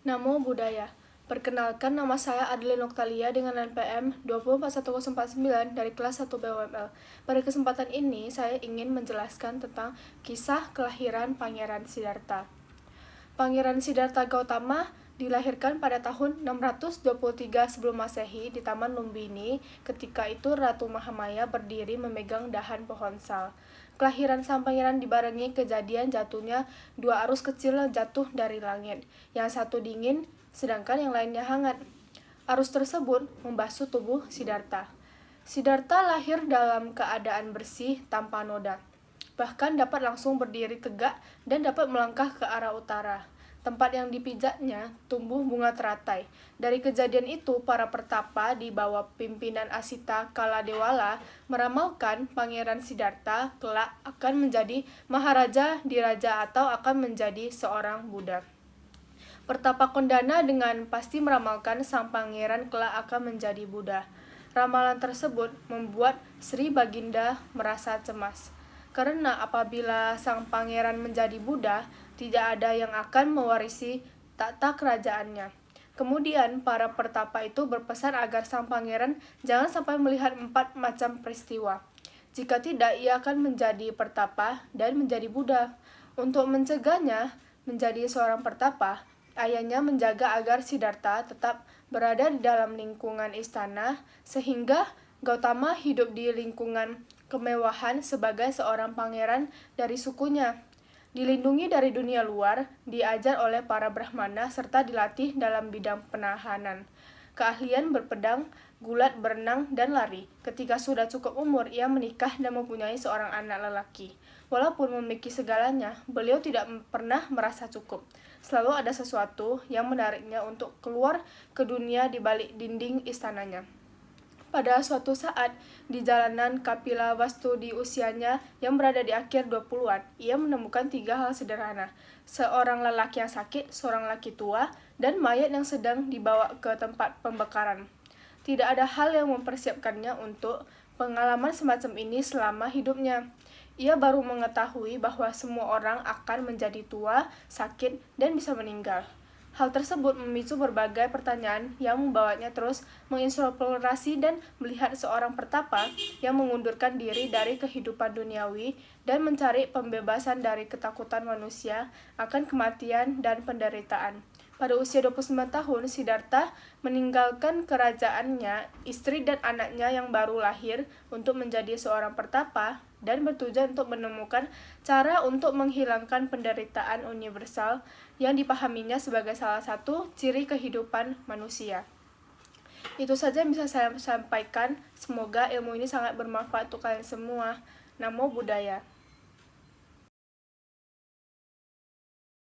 Namo Buddhaya. Perkenalkan, nama saya Adeline Oktalia dengan NPM 204149 dari kelas 1 BUML. Pada kesempatan ini, saya ingin menjelaskan tentang kisah kelahiran Pangeran Siddhartha. Pangeran Siddhartha Gautama dilahirkan pada tahun 623 sebelum Masehi di Taman Lumbini. Ketika itu Ratu Mahamaya berdiri memegang dahan pohon sal. Kelahiran sang pangeran dibarengi kejadian jatuhnya dua arus kecil jatuh dari langit. Yang satu dingin, sedangkan yang lainnya hangat. Arus tersebut membasuh tubuh Siddhartha. Siddhartha lahir dalam keadaan bersih tanpa noda. Bahkan dapat langsung berdiri tegak dan dapat melangkah ke arah utara. Tempat yang dipijatnya tumbuh bunga teratai. Dari kejadian itu, para pertapa di bawah pimpinan Asita Kaladewala meramalkan Pangeran Siddhartha kelak akan menjadi maharaja di raja atau akan menjadi seorang Buddha. Pertapa Kondana dengan pasti meramalkan sang pangeran kelak akan menjadi Buddha. Ramalan tersebut membuat Sri Baginda merasa cemas. Karena apabila sang pangeran menjadi Buddha, tidak ada yang akan mewarisi tahta kerajaannya. Kemudian para pertapa itu berpesan agar sang pangeran jangan sampai melihat 4 macam peristiwa. Jika tidak, ia akan menjadi pertapa dan menjadi Buddha. Untuk mencegahnya menjadi seorang pertapa, ayahnya menjaga agar Siddhartha tetap berada di dalam lingkungan istana, sehingga Gautama hidup di lingkungan kemewahan sebagai seorang pangeran dari sukunya. Dilindungi dari dunia luar, diajar oleh para brahmana, serta dilatih dalam bidang penahanan. Keahlian berpedang, gulat, berenang, dan lari. Ketika sudah cukup umur, ia menikah dan mempunyai seorang anak lelaki. Walaupun memiliki segalanya, beliau tidak pernah merasa cukup. Selalu ada sesuatu yang menariknya untuk keluar ke dunia di balik dinding istananya. Pada suatu saat, di jalanan Kapilavastu di usianya yang berada di akhir 20-an, ia menemukan 3 hal sederhana. Seorang lelaki yang sakit, seorang lelaki tua, dan mayat yang sedang dibawa ke tempat pembakaran. Tidak ada hal yang mempersiapkannya untuk pengalaman semacam ini selama hidupnya. Ia baru mengetahui bahwa semua orang akan menjadi tua, sakit, dan bisa meninggal. Hal tersebut memicu berbagai pertanyaan yang membawanya terus mengeksplorasi dan melihat seorang pertapa yang mengundurkan diri dari kehidupan duniawi dan mencari pembebasan dari ketakutan manusia akan kematian dan penderitaan. Pada usia 29 tahun, Siddhartha meninggalkan kerajaannya, istri dan anaknya yang baru lahir untuk menjadi seorang pertapa dan bertujuan untuk menemukan cara untuk menghilangkan penderitaan universal yang dipahaminya sebagai salah satu ciri kehidupan manusia. Itu saja yang bisa saya sampaikan. Semoga ilmu ini sangat bermanfaat untuk kalian semua. Namo Buddhaya.